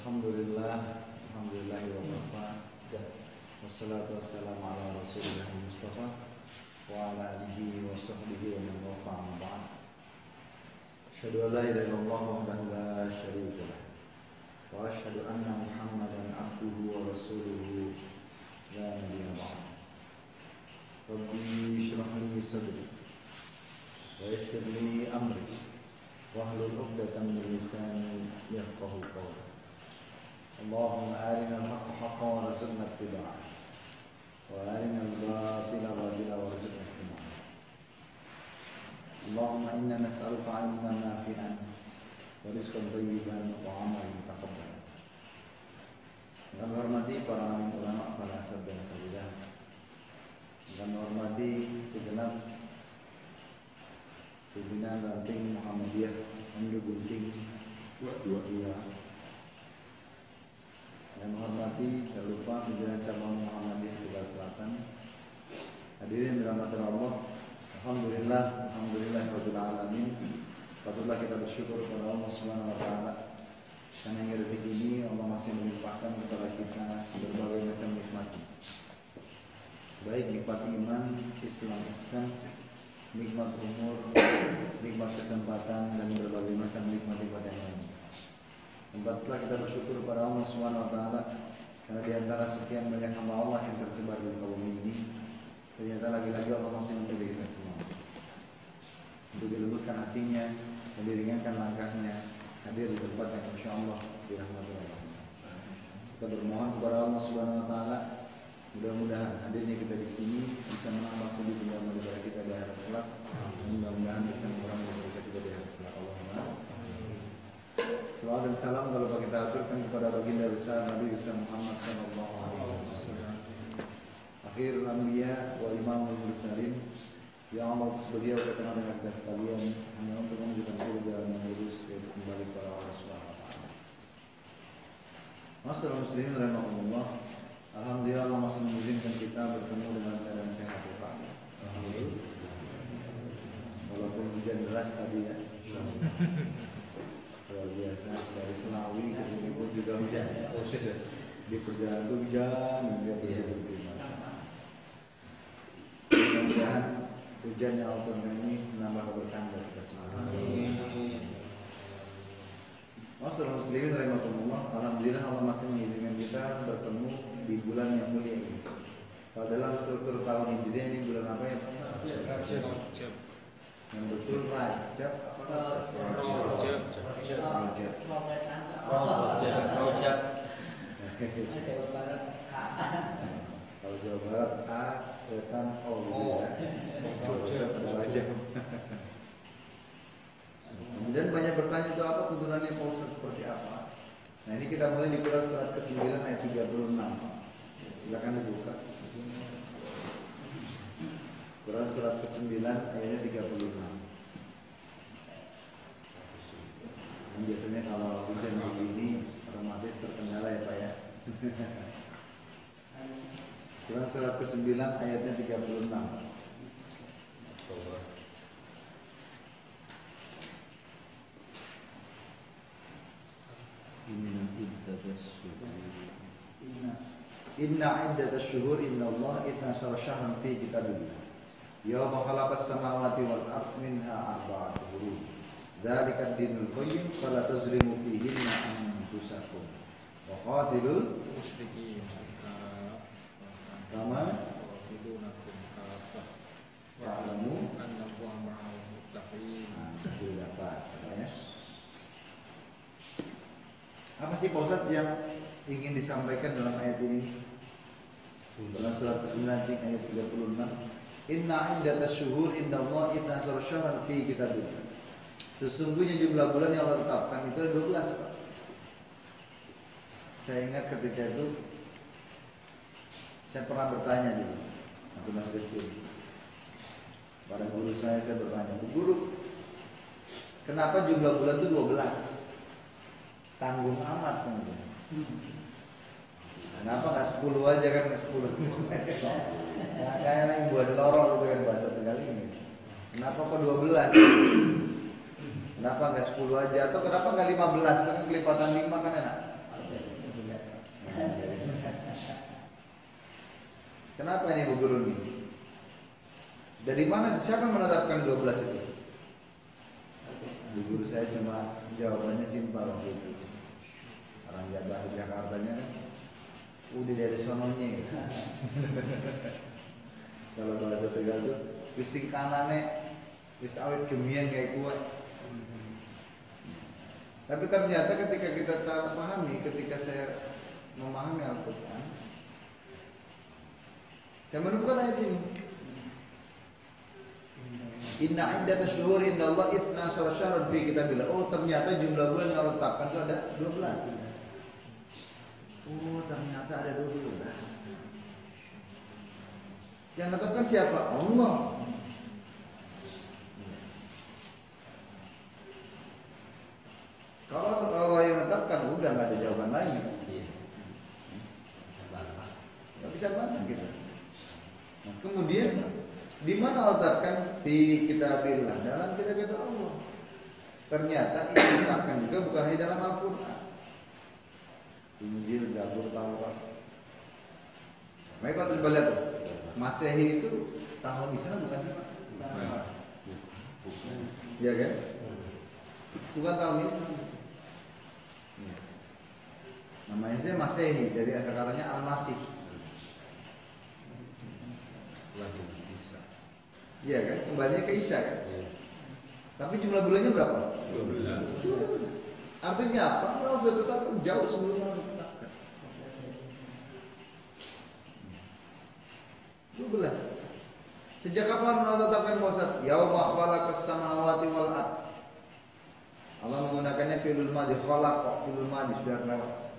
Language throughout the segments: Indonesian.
Alhamdulillah, alhamdulillahi wa kafa. Wassalatu wassalamu ala Rasulillah Mustafa wa ala alihi wa sahbihi wa man wafa amma ba'd. Asyhadu an la ilaha illallah wahdahu la syarika lah wa asyhadu anna Muhammadan abduhu wa rasuluhu la nabiyya ba'd. Rabbi shrah li sadri wa yassir li amri wahlul 'uqdatam min lisani yafqahu qawli. Allahumma arina al-haqqa haqqan warzuqna ittiba'ah wa arina al-batila batila warzuqna istinabah. Allahumma inna nas'aluka 'ilman nafi'an wa rizqan thayyiban wa 'amalan mutaqabbalan. Kami hormati para alim ulama, para asatidz dan asatidzah. Kami hormati segenap pimpinan ranting Muhammadiyah Undu Gunting 22. Dan menghormati tak lupa pimpinan cabang Muhammadiyah Tegal Selatan. Hadirin dirahmati Allah. Alhamdulillah rabbil alamin. Patutlah kita bersyukur kepada Allah Subhanahu wa taala. Karena hingga detik ini Allah masih melimpahkan kepada kita berbagai macam nikmat. Baik nikmat iman, Islam, ihsan, nikmat umur, nikmat kesempatan, dan berbagai macam nikmat-nikmat yang lain. Patutlah kita bersyukur kepada Allah Subhanahu wa taala karena di antara sekian banyak hamba Allah yang tersebar di muka bumi ini, ternyata lagi-lagi Allah masih memilih kita semua. Untuk dilembutkan hatinya dan diringankan langkahnya, hadir di tempat yang insyaallah dirahmati Allah. Kita bermohon kepada Allah Subhanahu wa taala, mudah-mudahan hadirnya kita di sini bisa menambah puji-puji amal ibadah kita di akhirat kelak. Mudah-mudahan bisa mengurangi dosa-dosa kita di akhirat kelak. Allahumma. Salawat dan salam kalau kita aturkan kepada baginda besar Nabi besar Muhammad sallallahu alaihi wasallam. Akhirul anbiya wa imamul mursalin. Yang Allah sebagai berkenan dengan kita sekalian hanya untuk menunjukkan kita jalan yang lurus, yaitu kembali kepada Allah Subhanahu wa taala. Masyaallah muslimin rahimakumullah. Alhamdulillah Allah masih mengizinkan kita bertemu dengan keadaan sehat ya Pak. Alhamdulillah. Walaupun hujan deras tadi ya. Luar biasa, dari Senawi ke sini pun juga hujan. Di perjalanan itu hujan, dia berhenti. Mudah-mudahan hujan yang Allah turunkan ini menambah keberkahan bagi kita semua. Masyaallah muslimin rahimakumullah. Alhamdulillah Allah masih mengizinkan kita bertemu di bulan yang mulia ini. Kalau dalam struktur tahun Hijriah ini bulan apa ya Pak? Rajab. Yang betul Rajab apa Rajab? Kalau Jawa Barat A, Wetan O. Rajab. Kemudian banyak bertanya itu apa turunannya Pak Ustaz seperti apa? Nah ini kita mulai di Quran surat ke-9 ayat 36. Silakan dibuka. Quran surat ke-9 ayatnya 36. Biasanya kalau hujan begini otomatis terkendala ya Pak ya. Quran surat ke-9 ayatnya 36. Inna iddatas syuhur inna Allah itnasara syahran fi kitabillah yawma khalaqas samawati wal ard minha arba'atu hurum dzalika ad-dinul qayyim fala tazlimu fihinna anfusakum wa qatilul musyrikin kama yudunakum kafah wa'lamu anna Allaha ma'al muttaqin. Itu dapat ya. Apa sih Pak Ustaz yang ingin disampaikan dalam ayat ini? Dalam surat ke-9 ayat 36. Inna iddatas syuhur indallahi itnasara syahran fi kitabillah. Sesungguhnya jumlah bulan yang Allah tetapkan itu ada 12 Pak. Saya ingat ketika itu saya pernah bertanya dulu waktu masih kecil. Pada guru saya bertanya, "Bu Guru, kenapa jumlah bulan itu 12? Tanggung amat kan?" Kenapa nggak 10 aja kan? 10 nah, kayak yang buat lorong itu kan bahasa Tegal ini. Kenapa kok 12? Kenapa nggak 10 aja? Atau kenapa nggak 15? Karena kelipatan 5 kan enak. Kenapa ini Bu Guru nih? Dari mana? Siapa yang menetapkan 12 itu? Bu Guru saya cuma jawabannya simpel waktu itu. Orang Jakartanya kan udah dari sononya ya. Kalau bahasa Tegal tuh pising kanane wis awet gemian kayak kue. Tapi ternyata ketika kita pahami, ketika saya memahami Al-Quran, saya menemukan ayat ini. Inna iddatash syuhuri indallahi 12 syahran fi kitabillah. Oh, ternyata jumlah bulan yang Allah tetapkan itu ada 12. Oh, ternyata ada 12. Yang menetapkan siapa? Allah. Kalau Allah yang menetapkan, udah nggak ada jawaban lain. Nggak bisa bantah gitu. Nah, kemudian di mana Allah tetapkan? Di kitabillah, dalam kitab Allah. Ternyata ini ditetapkan juga bukan hanya dalam Al-Quran. Injil, Zabur, Taurat. Mereka kalau coba lihat tuh, Masehi itu tahun Islam bukan sih Pak? Iya kan? Bukan tahun Islam. Namanya saya Masehi, dari asal katanya Al-Masih. Iya kan? Kembalinya ke Isa kan? Tapi jumlah bulannya berapa? 12. Artinya apa? Allah sudah tetapkan jauh sebelumnya Allah tetapkan. 12. Sejak kapan Allah tetapkan Pak Ustaz? Yauma khalaqas samawati wal ard. Allah menggunakannya fi'lul madhi, khalaqa fi'lul madhi sudah lewat.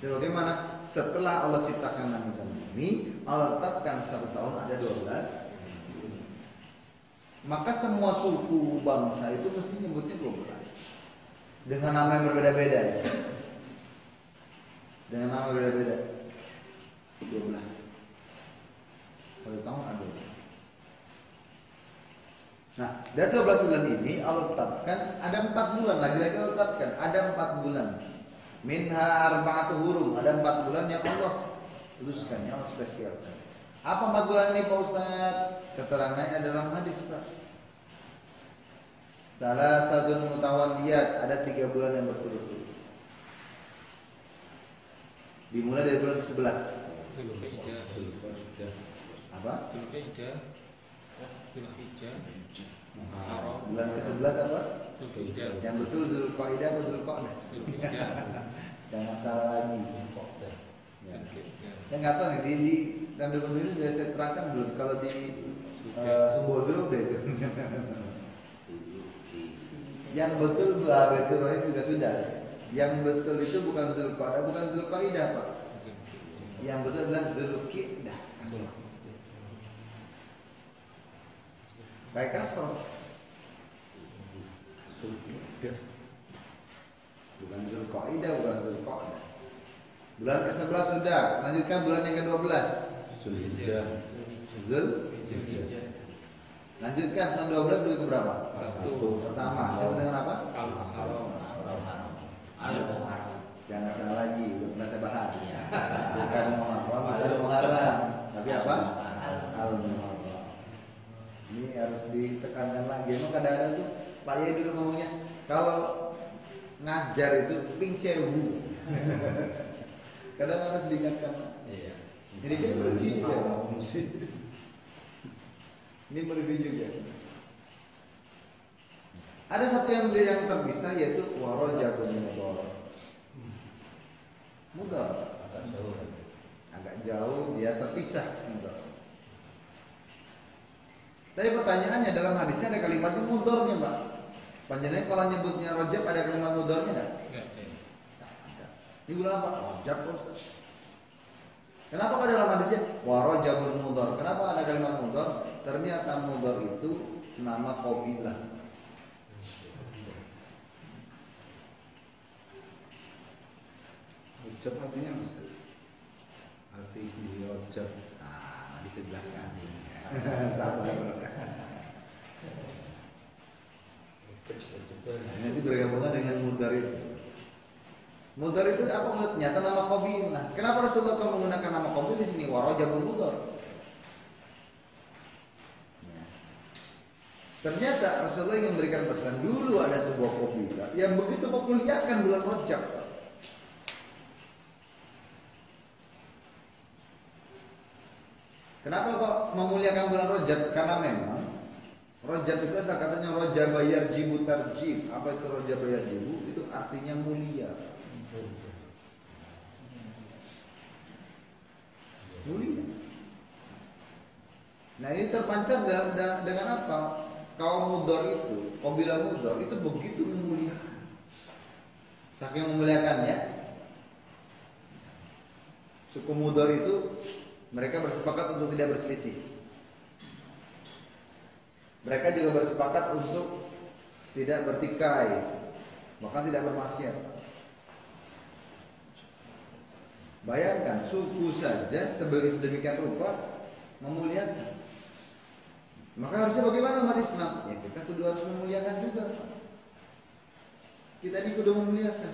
Sebagaimana setelah Allah ciptakan langit dan bumi, Allah tetapkan 1 tahun ada 12. Maka semua suku bangsa itu mesti nyebutnya 12 dengan nama yang berbeda-beda. Dengan nama yang berbeda-beda 12. 1 tahun ada 12. Nah, dari 12 bulan ini Allah tetapkan ada 4 bulan lagi-lagi Allah tetapkan ada 4 bulan. Minha arba'atu hurum, ada 4 bulan yang Allah khususkan, yang Allah spesialkan. Apa 4 bulan ini Pak Ustaz? Keterangannya dalam hadis Pak. Salasatun mutawaliyat, ada 3 bulan yang berturut-turut. Dimulai dari bulan ke-11. Apa? Zulhijjah. Bulan ke-11 apa? Yang betul Zulqa'dah atau Zulqa'dah? Jangan salah lagi. Ya. Saya nggak tahu nih di Dandung ini sudah saya terangkan belum? Kalau di Sumbodro udah itu. Yang betul Baitur Rahim juga sudah. Yang betul itu bukan Zulqa'dah, bukan Zulqa'dah Pak. Yang betul adalah Zulqa'dah. Baik kasroh. Bukan Zulqa'dah, bukan Zulqa'dah. Bulan ke-11 sudah, lanjutkan bulan yang ke-12. Zulhijjah. Lanjutkan setelah 12 bulan ke berapa? 1. Pertama, disebut dengan apa? Al-Muharram. Jangan salah lagi, udah pernah saya bahas. Bukan Muharram, bukan Muharram. Tapi apa? Al-Muharram. Ini harus ditekankan lagi. Emang kadang-kadang tuh Pak Yai dulu ngomongnya, kalau ngajar itu ping sewu. Kadang harus diingatkan. Iya. Jadi kita mereview juga. Ini mereview juga. Ada satu yang terpisah yaitu warajabun mudhar. Agak jauh dia terpisah. Mudhar. Tapi pertanyaannya dalam hadisnya ada kalimatnya mudharnya Pak. Panjenengan kalau nyebutnya rajab ada kalimat mudharnya nggak? Ini bulan apa? Rajab Ustaz. Kenapa ada dalam hadisnya warajabun mudhar? Kenapa ada kalimat mudhar? Ternyata mudhar itu nama qabilah. Rajab artinya apa? Arti sendiri rajab. Nah, nanti saya jelaskan. Sabar. Nanti bergabungan dengan mudhar itu. Mudar itu apa maksudnya? Ternyata nama qabilah. Kenapa Rasulullah menggunakan nama qabil di sini? Warajabul mudar. Ya. Ternyata Rasulullah ingin memberikan pesan, dulu ada sebuah qabilah yang begitu memuliakan bulan Rajab. Kenapa kok memuliakan bulan Rajab? Karena memang Rajab itu asal katanya Rajab yarjibu tarjib. Apa itu Rajab yarjibu? Itu artinya mulia. Mulia. Nah ini terpancar dengan apa? Kaum Mudar itu, kabilah Mudar itu begitu memuliakan. Saking memuliakannya, suku Mudar itu mereka bersepakat untuk tidak berselisih. Mereka juga bersepakat untuk tidak bertikai, bahkan tidak bermaksiat. Bayangkan suku saja sebagai sedemikian rupa memuliakan. Maka harusnya bagaimana umat Islam? Ya kita kudu harus memuliakan juga. Kita ini kudu memuliakan.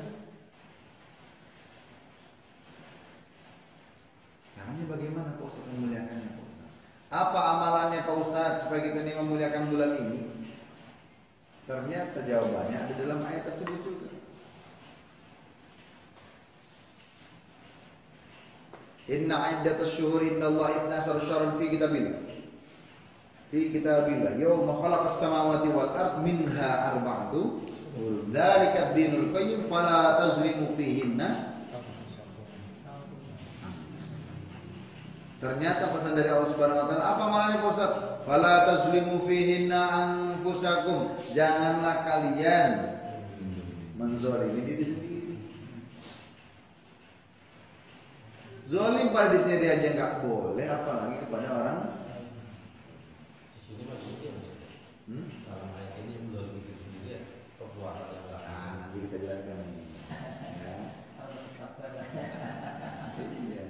Caranya bagaimana Pak Ustaz memuliakannya Pak Ustaz? Apa amalannya Pak Ustaz supaya kita ini memuliakan bulan ini? Ternyata jawabannya ada dalam ayat tersebut juga. Inna iddatas syuhuri indallahi 12 syahran fi kitabillah. Fi kitabillah yawma khalaqas samawati wal ard minha arba'atu dzalika ad-dinul qayyim fala tazlimu fihinna. Ternyata pesan dari Allah Subhanahu wa taala, apa maknanya Pak Ustaz? Fala tazlimu fihinna anfusakum. Janganlah kalian menzalimi diri sendiri. Zalim pada diri sendiri aja nggak boleh, apalagi kepada orang. Di sini maksudnya dalam ayat ini menzalimi diri sendiri perbuatan yang enggak. Nah, nanti kita jelaskan ini. Ya. Iya.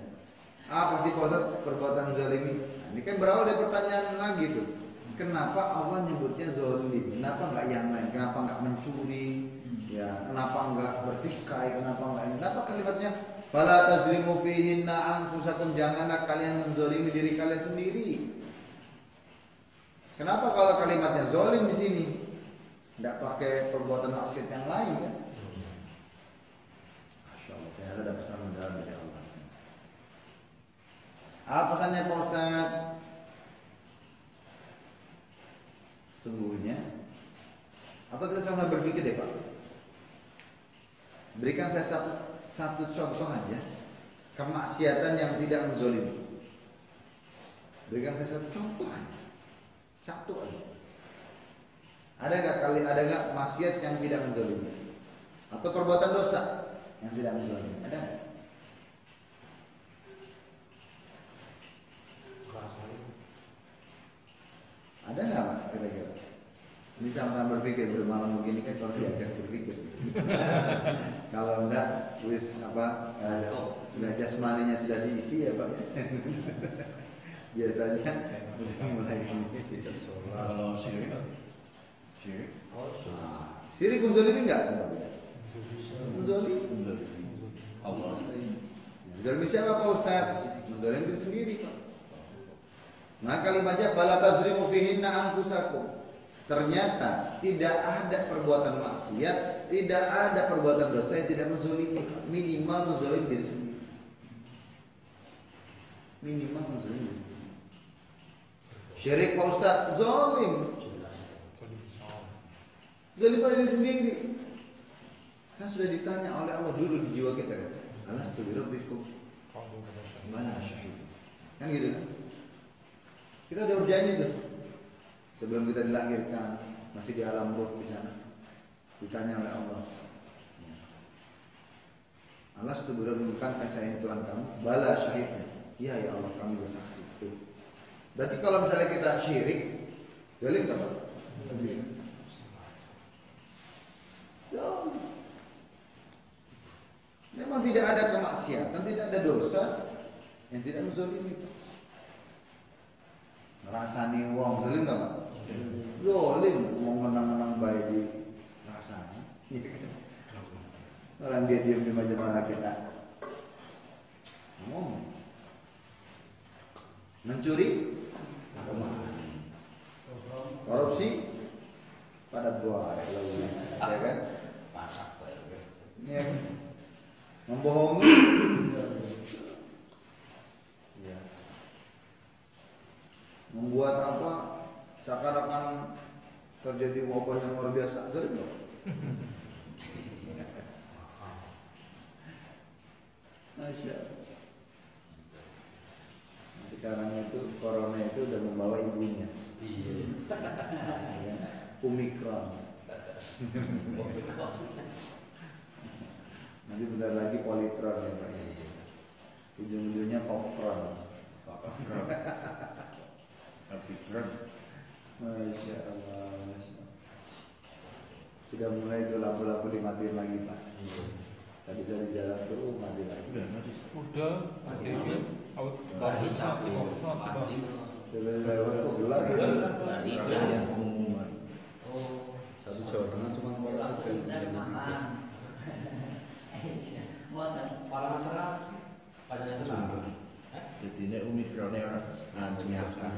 Apa sih Pak Ustaz perbuatan zalimi? Nah, ini kan berawal dari pertanyaan lagi tuh. Kenapa Allah nyebutnya zalim? Kenapa nggak yang lain? Kenapa nggak mencuri? Ya, kenapa nggak bertikai? Kenapa nggak ini? Kenapa kalimatnya fala tazlimu fihinna anfusakum, janganlah kalian menzalimi diri kalian sendiri. Kenapa kalau kalimatnya zalim di sini? Tidak pakai perbuatan maksiat yang lain kan? Masya Allah, ternyata ada pesan mendalam dari Allah. Apa pesannya Pak Ustaz? Sungguhnya, atau kita sama berpikir deh Pak. Berikan saya satu contoh aja kemaksiatan yang tidak menzalimi. Berikan saya satu contoh aja, satu aja. Ada nggak maksiat yang tidak menzalimi? Atau perbuatan dosa yang tidak menzalimi? Ada nggak? Ada nggak Pak kira-kira? Ini sama-sama berpikir, bermalam begini kan kalau diajak berpikir. Kalau enggak, wis apa? Sudah jasmaninya sudah diisi ya Pak. Biasanya udah mulai ini. Kalau syirik, Syirik menzalimi enggak? Menzalimi. Allah. Menzalimi siapa Pak Ustaz? Menzalimi diri sendiri Pak. Nah kalimatnya fala tazlimu fihinna anfusakum. Ternyata tidak ada perbuatan maksiat, tidak ada perbuatan dosa yang tidak menzalimi. Minimal menzalimi diri sendiri. Minimal menzalimi diri sendiri. Syirik Pak Ustaz, zalim. Zalim pada diri sendiri. Kan sudah ditanya oleh Allah dulu di jiwa kita kan. Alastu bi rabbikum? Bala syahid. Kan gitu kan? Kita udah berjanji tuh. Sebelum kita dilahirkan, masih di alam ruh di sana. Ditanya oleh Allah. Alastu bi rabbikum, bukankah saya ini Tuhan kamu? Bala syahidnya. Iya ya Allah, kami bersaksi. Tuh. Berarti kalau misalnya kita syirik, zalim kan Pak? Memang tidak ada kemaksiatan, tidak ada dosa yang tidak menzalimi. Rasani wong zalim enggak Pak? Zalim, wong menang-menang baik di rasanya. Orang dia diam di mana kita ngomong. Mencuri, korupsi, pada buah, ya kan? Ya kan? Membohongi, ya. Membuat apa? Seakan-akan terjadi wabah yang luar biasa, zalim loh. Masya Allah. Sekarang itu corona itu udah membawa ibunya. Omikron. Nanti bentar lagi politron ya Pak. Ujung-ujungnya popkron. Omikron. Masya Allah, Masya Allah. Sudah mulai itu lampu-lampu dimatiin lagi Pak. Tadi saya di jalan tuh mati lagi. Udah, mati lagi. Bagus, mati. Sudah lewat kok gelap ya. Pengumuman. Satu Jawa Tengah cuma orang Orang terang, padahal terang. Jadi ini Omikronnya orang biasa.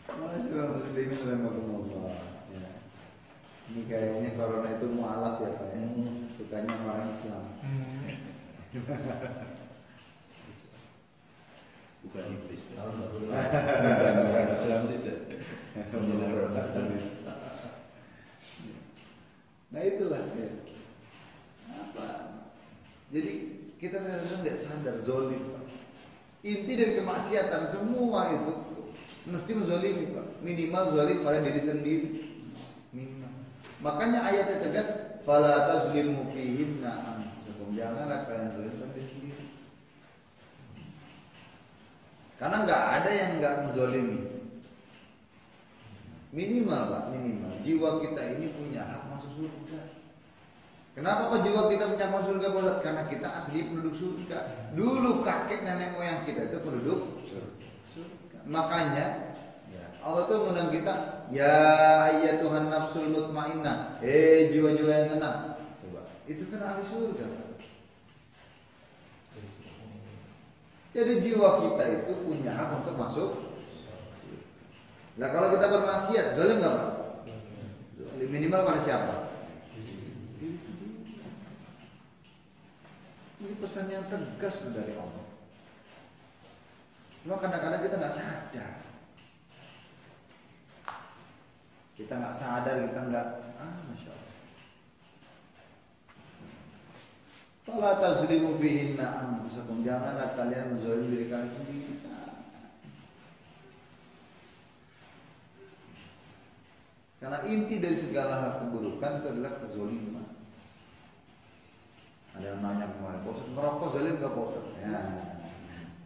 Masyaallah muslimin rahimakumullah. Ya. Ini kayaknya corona itu mualaf ya Pak ya. Sukanya orang Islam. Bukan iblis. Tahun baru Bukan Islam sih. Nah itulah ya. Apa? Jadi kita kadang-kadang nggak sadar zolim Pak. Inti dari kemaksiatan semua itu mesti menzolimi Pak. Minimal zolim pada diri sendiri. Minimal. Makanya ayatnya tegas, fala tazlimu fihinna anfusakum. Janganlah kalian zolim pada diri sendiri. Karena nggak ada yang nggak menzolimi. Minimal Pak, minimal. Jiwa kita ini punya hak masuk surga. Kenapa kok jiwa kita punya hak masuk surga Pak? Karena kita asli penduduk surga. Dulu kakek nenek moyang kita itu penduduk surga. Makanya ya, Allah tuh mengundang kita, ya ayyatuhan nafsul mutmainnah. Jiwa-jiwa yang tenang. Coba. Itu kan ahli surga Pak. Jadi jiwa kita itu punya hak untuk masuk. Nah kalau kita bermaksiat, zalim nggak Pak? Zalim minimal pada siapa? Diri sendiri. Ini pesan yang tegas dari Allah. Cuma kadang-kadang kita nggak sadar. Kita nggak sadar, kita nggak, masya Allah. Fala tazlimu fihinna anfusakum. Janganlah kalian menzalim diri kalian sendiri. Karena inti dari segala hal keburukan itu adalah kezaliman. Ada yang nanya kemarin, Pak Ustaz, ngerokok zalim nggak Pak Ustaz?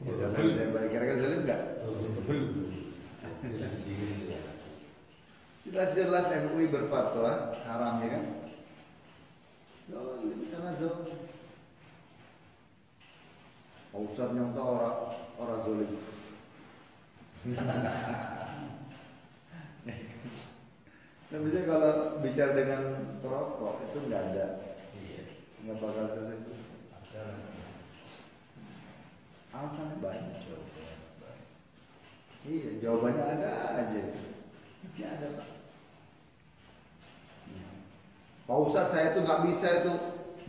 Ya, saya balik kira-kira zalim nggak? Jelas-jelas MUI berfatwa haram ya kan? Zalim karena zalim. Pak Ustaz nyontoh orang zalim. Nah, misalnya kalau bicara dengan perokok itu nggak ada, nggak bakal selesai. Alasannya banyak. Iya, jawabannya ada aja, mesti ada Pak. Pak Ustadz saya itu nggak bisa itu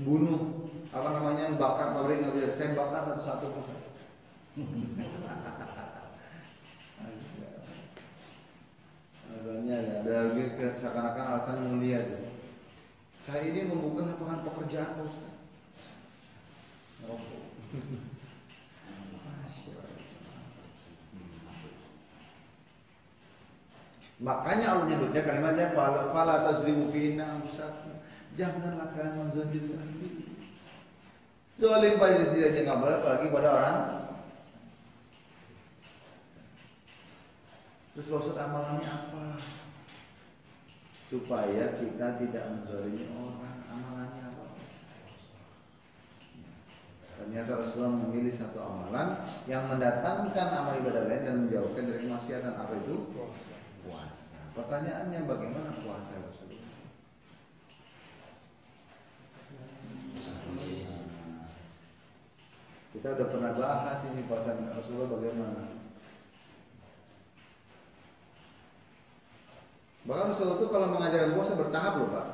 bunuh bakar pabrik, nggak bisa, saya bakar satu-satu Pak. Alasannya ada lagi seakan-akan alasan mulia tuh. Saya ini membuka lapangan pekerjaan Pak Ustaz. Makanya Allah nyebutnya kalimatnya fala tazlimu fihinna anfusakum. Janganlah kalian menzalim diri kalian sendiri. Zalim pada diri sendiri aja nggak boleh, apalagi pada orang. Terus maksud amalannya apa? Supaya kita tidak menzalimi orang. Amalannya apa? Ternyata Rasulullah memilih satu amalan yang mendatangkan amal ibadah lain dan menjauhkan dari kemaksiatan. Apa itu? Puasa. Pertanyaannya bagaimana puasa Rasulullah? Kita udah pernah bahas ini puasa Rasulullah bagaimana. Bahkan Rasulullah itu kalau mengajarkan puasa bertahap loh Pak.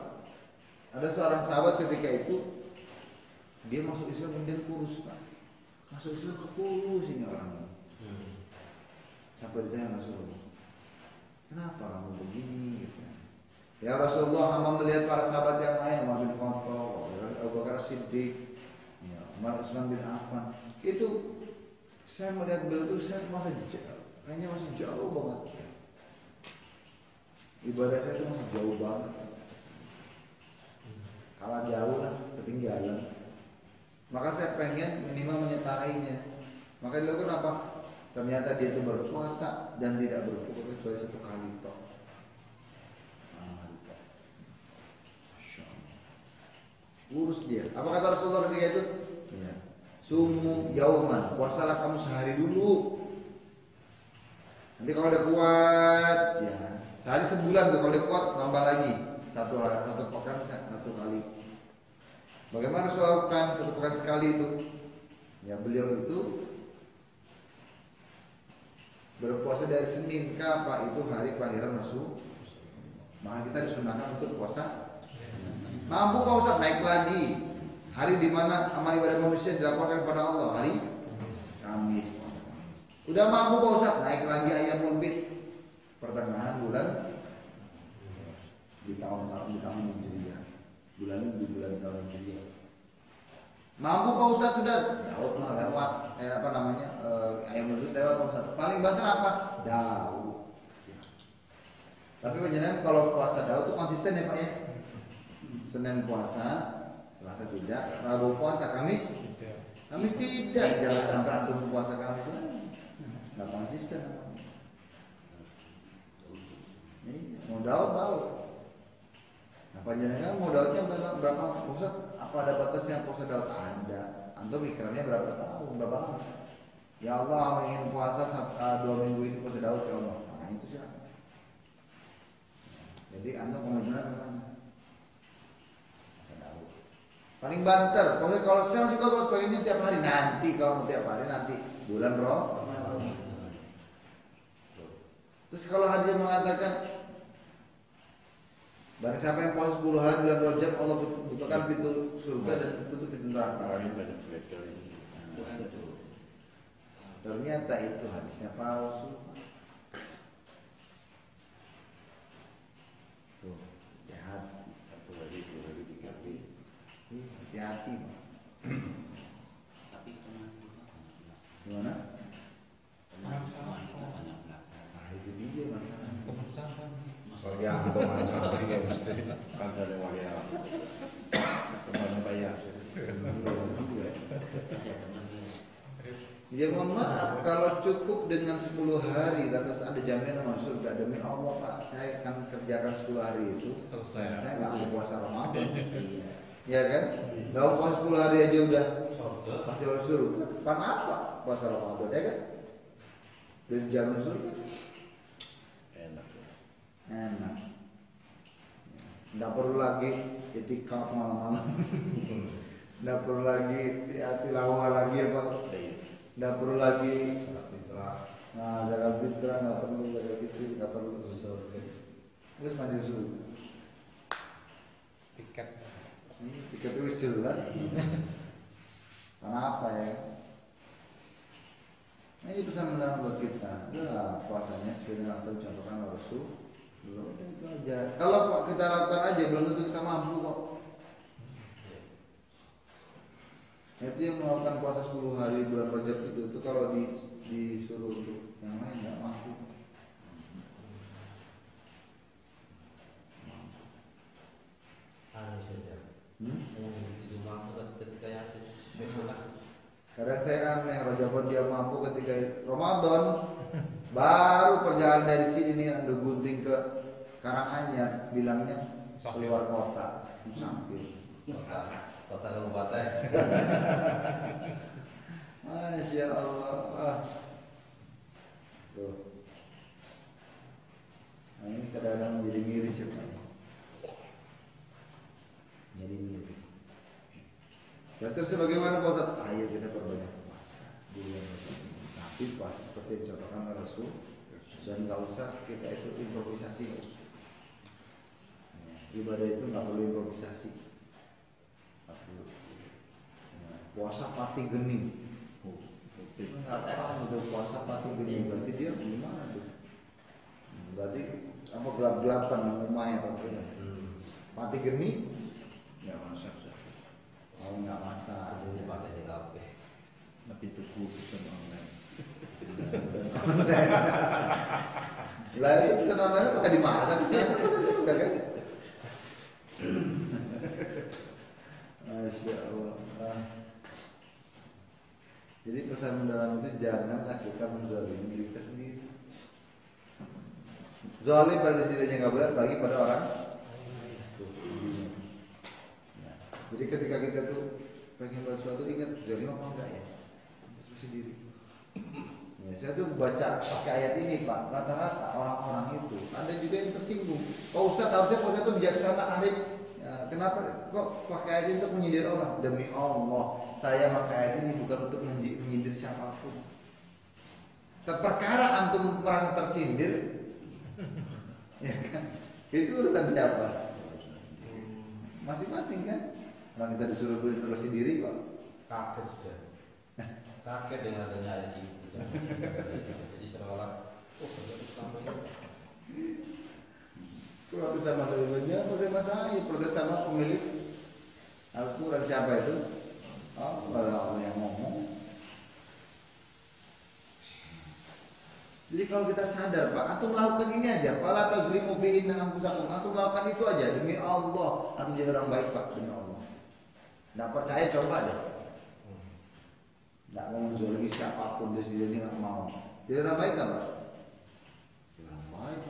Ada seorang sahabat ketika itu dia masuk Islam kemudian kurus Pak. Masuk Islam kurus ini orang ini. Sampai ditanya Rasulullah, kenapa kamu begini? Gitu. Ya Rasulullah, hamba melihat para sahabat yang lain, Umar bin Khattab, Abu Bakar Siddiq, ya, Umar Utsman bin Affan. Itu saya melihat beliau itu saya kayaknya masih jauh banget. Ibadah saya itu masih jauh banget. Kalah jauh lah, ketinggalan. Maka saya pengen minimal menyetarainya. Maka dilakukan apa? Ternyata dia itu berpuasa dan tidak berbuka kecuali 1 kali toh. Urus dia. Apa kata Rasulullah ketika itu? Ya. Sumu yauman, puasalah kamu sehari dulu. Nanti kalau udah kuat, ya sehari sebulan tuh, kalau udah kuat nambah lagi 1 hari, 1 pekan 1 kali. Bagaimana Rasulullah lakukan 1 pekan sekali itu? Ya beliau itu berpuasa dari Senin ke apa itu hari kelahiran Rasul. Maka kita disunahkan untuk puasa. Mampu Pak Ustaz naik lagi. Hari di mana amal ibadah manusia dilaporkan kepada Allah, hari Kamis, puasa Kamis. Udah mampu Pak Ustaz naik lagi Ayyamul Bid, pertengahan bulan di tahun Hijriah. Bulan di bulan tahun Hijriah. Mampu Pak Ustaz sudah Daud mah lewat Ayyamul Bid lewat Pak Ustaz. Paling banter apa? Daud. Tapi penjelasan kalau puasa Daud itu konsisten ya Pak ya. Senin puasa, Selasa tidak, Rabu puasa, Kamis tidak. Jangan sampai antum puasa Kamis lagi. Nggak konsisten. Mau Daud. Nah panjenengan mau Daudnya berapa? Ustaz, apa ada batasnya puasa Daud? Ada. Antum mikirnya berapa tahun, berapa lama? Ya Allah, ingin puasa 2 minggu ini puasa Daud ya Allah. Nah itu silakan. Jadi antum komitmen memang paling banter. Pokoknya kalau saya masih kuat pengennya tiap hari, nanti kalau mau tiap hari nanti bulan Ramadan. Terus kalau hadis mengatakan barang siapa yang puasa 10 hari bulan Rajab, Allah bukakan pintu surga dan tutup pintu neraka. Ternyata itu hadisnya palsu. Tuh, jahat. Hati-hati. Tapi gimana? Teman kita banyak belakang. Nah itu dia masalah. Teman sahabat. Kalau yang teman santri ya mesti kan ada waya. Teman bias. Ya mohon maaf kalau cukup dengan 10 hari lantas ada jaminan masuk surga, demi Allah Pak saya akan kerjakan 10 hari itu Selesai. saya nggak mau puasa Ramadan. Iya. Ya kan? Nggak puasa 10 hari aja udah Surga. pasti masuk surga. Pan apa puasa Ramadan ya kan? Dari jalan surga Enak. enak. Nggak perlu lagi itikaf malam-malam. Nggak perlu lagi tilawah lagi apa? Nggak perlu lagi nah zakat fitrah, nggak perlu zakat fitri, nggak perlu terus maju surga. Tiket. Tiket itu jelas. Karena apa ya? Nah, ini pesan mendalam buat kita. Udah puasanya sesuai dengan apa yang dicontohkan oleh Rasul. Belum itu aja. Kalau kita lakukan aja belum tentu kita mampu kok. Itu yang melakukan puasa 10 hari bulan Rajab itu kalau disuruh untuk yang lain nggak mampu. Anu saja. Yang mampu ketika yang sesuai. Kadang saya aneh Rajabon dia mampu ketika Ramadan baru perjalanan dari sini nih Ando Gunting ke Karanganyar bilangnya keluar kota musafir. Kota kabupaten. Masya Allah. Tuh. Nah ini kadang-kadang jadi miris ya Pak. Jadi miris. Dan terus bagaimana Pak Ustaz? Ayo kita perbanyak puasa. Tapi puasa seperti yang dicontohkan oleh Rasul, dan nggak usah kita itu improvisasi. Ibadah itu nggak perlu improvisasi. Puasa pati geni, nggak apa itu puasa pati geni, berarti dia gimana tuh? Berarti apa gelap-gelapan rumahnya atau tidak? Pati geni nggak masak sih. Oh nggak masak, Ini pakai di kafe. Tapi tuku pesan online. pesan online. Lah itu pesan online pakai dimasak sekarang pesan juga kan? Masya Allah. Jadi pesan mendalam itu janganlah kita menzalimi diri kita sendiri. Zalim pada dirinya nggak boleh, bagi pada orang. Jadi ketika kita tuh pengen buat sesuatu, ingat zalim apa enggak ya? Terus sendiri. Ya, saya tuh baca pakai ayat ini Pak, rata-rata orang-orang itu ada juga yang tersinggung. Pak Ustadz harusnya Pak Ustadz itu bijaksana, Arif. Ya, kenapa kok pakai ayat ini untuk menyindir orang? Demi Allah, saya pakai ayat ini bukan untuk menyindir siapapun. Perkara antum merasa tersindir, ya kan? Itu urusan siapa? Masing-masing kan? Orang kita disuruh berintrospeksi diri kok. Kaget sudah. Kaget dengan adanya ayat ini. Jadi seolah selama ini. Protes sama sebenarnya, protes sama saya, protes sama pemilik Al-Quran siapa itu? Oh, Allah yang ngomong. Jadi kalau kita sadar Pak, antum melakukan ini aja, fala tazlimu fi inna anfusakum, antum melakukan itu aja demi Allah, antum jadi orang baik Pak demi Allah. Nggak percaya coba deh. Nggak mau menzalimi siapapun, dia sendiri nggak mau. Jadi orang baik nggak Pak? Orang baik.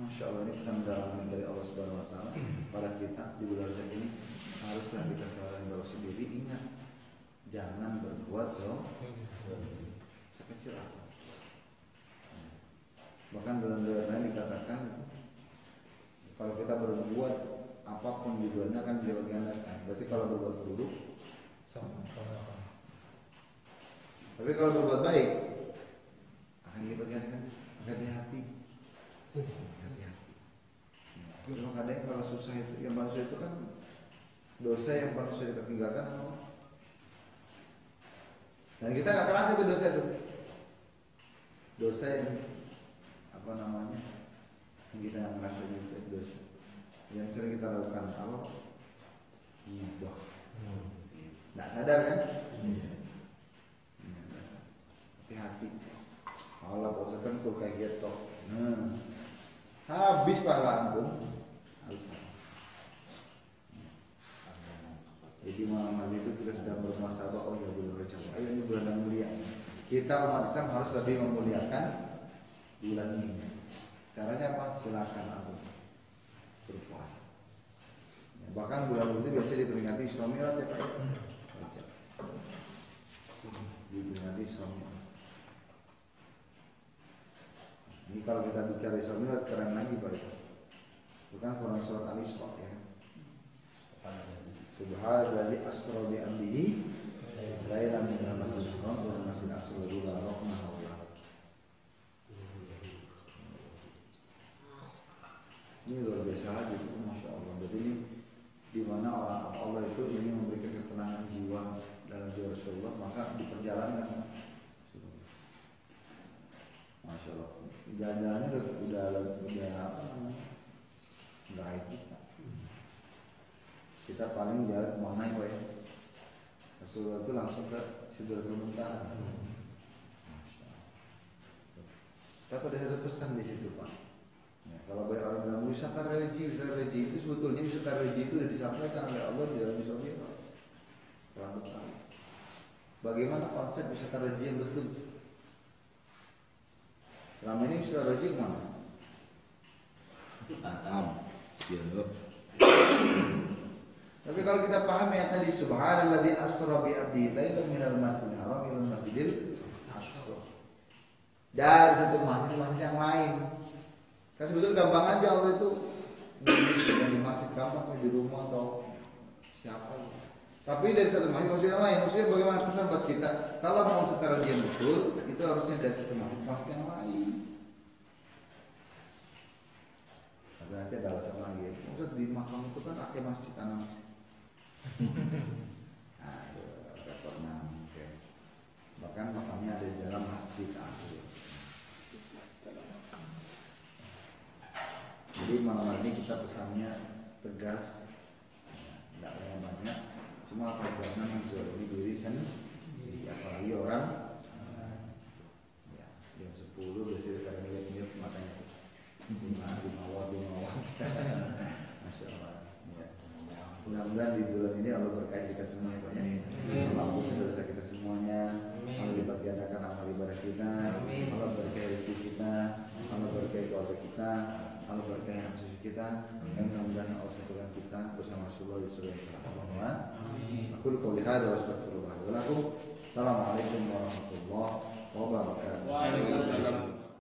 Masya Allah, ini pesan mendalam dari Allah Subhanahu Wa Taala pada kita di bulan Rajab ini. Haruslah kita selalu berdoa diri, ingat jangan berbuat sekecil apa. Bahkan dalam riwayat lain dikatakan kalau kita berbuat apapun judulnya akan dilipat gandakan. Berarti kalau berbuat buruk sama. Tapi kalau berbuat baik akan dilipat gandakan. Hati-hati. Cuma kadang kalau susah itu, yang manusia itu kan dosa yang paling susah kita tinggalkan apa? Dan kita nggak kerasa itu dosa itu. Dosa yang apa namanya? Yang kita nggak ngerasa itu dosa. Yang sering kita lakukan apa? Gibah. Nggak sadar kan? Hati-hati. Allah bosan tuh kayak gitu. Habis pahala antum. Jadi malam hari itu kita sedang bermuhasabah, oh ya bulan Rajab, ayo ini bulan yang mulia. Kita umat Islam harus lebih memuliakan bulan ini. Caranya apa? Silakan antum berpuasa. Ya, bahkan bulan itu biasa diperingati Isra Mi'raj ya Pak. Rajab. Diperingati Isra Mi'raj. Ini kalau kita bicara Isra Mi'raj keren lagi Pak. Bukan Quran surat Al-Isra ya. Subhanalladzi asra bi amrihi lailan minal masjidil haram ila masjidil aqsa alladzi barakna hawlahu. Ini luar biasa lagi, masya Allah. Jadi ini di mana orang Allah itu ingin memberikan ketenangan jiwa dalam jiwa Rasulullah, maka diperjalankan. Masya Allah. Jalan-jalannya udah apa namanya? Udah kita. Kita paling jalan kemana ya Pak ya? Rasulullah itu langsung ke Sidratul Muntaha. Masya Allah. Tapi ada satu pesan di situ Pak. Ya, kalau banyak orang bilang wisata religi itu sebetulnya wisata religi itu sudah disampaikan oleh Allah di dalam Isra Mi'raj. Bagaimana konsep wisata religi yang betul? Selama ini wisata religi mana? Tapi kalau kita paham yang tadi subhanalladzi asra bi abdihi lailan minal masjidil haram ila masjidil aqsa. Dari satu masjid yang lain. Kan sebetulnya gampang aja Allah itu di masjid gampang di rumah atau Siapa? Tapi dari satu masjid yang lain, maksudnya bagaimana pesan buat kita? Kalau mau setara diam betul, itu harusnya dari satu masjid yang lain. Tapi nanti ada alasan lagi. Maksud di makam itu kan pakai masjid anak masjid. Aduh, repot nanti. Bahkan makamnya ada di dalam masjid. Aduh. Jadi malam ini kita pesannya tegas, tidak banyak. Cuma apa jangan menzalimi diri sendiri, apalagi orang ya, jam 10 biasanya kadang lihat matanya 5 watt Masya Allah ya. Mudah-mudahan di bulan ini Allah berkahi kita semuanya Pak ya. Allah ampuni dosa kita semuanya, Allah lipat gandakan amal ibadah kita, Allah berkahi rezeki kita, Allah berkahi keluarga kita, Allah berkahi anak cucu kita, dan mudah-mudahan Allah satukan kita bersama Rasulullah sallallahu alaihi wasallam. Aku qouli hadza wa astaghfirullah wa lakum. Assalamualaikum warahmatullahi wabarakatuh.